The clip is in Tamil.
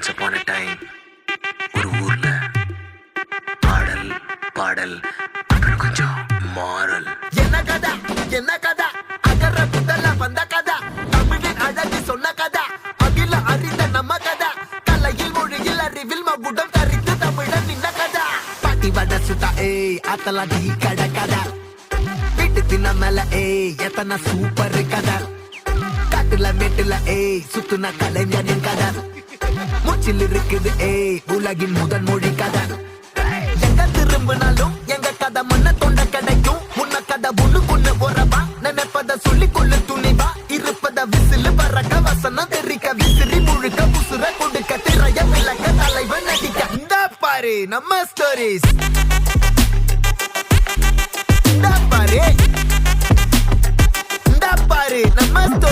once upon a time ஒரு ஊர்ல ஆடல் பாடல் அப்புறம் கொஞ்சம் மாறல். என்ன கதை அகர புதல வந்த கதை, தமிழின் அழகு சொன்ன கதை, அகில அறிந்த நம்ம கதை, கலையில் மொழியில் அறிவில் மகுடம் தரித்து தமிழன் நின்ன கதை. பாட்டி வட சுட்டா அத்தலா டீ கடை கதை, வீட்டு தின்ன மேல எத்தனை சூப்பர் கதை, காட்டுல மேட்டுல சுத்துன கலைஞனின் கதை, மூச்சில் இருக்குது உலகின் முதன் மொழி கதை. எங்க திரும்பினாலும் எங்க கதை மண்ண தொண்ட கிடைக்கும், முன்ன கதை ஒண்ணு போறவா நினைப்பத சொல்லி கொள்ளு துணிவா, இருப்பத விசிலு பறக்க வசனம் தெரிக்க விசிறி முழுக்க புசுர கொடுக்க திரைய விளக்க தலைவன் நடிக்க. இந்த பாரு நம்ம ஸ்டோரிஸ், இந்த பாரு நம்ம ஸ்டோரி.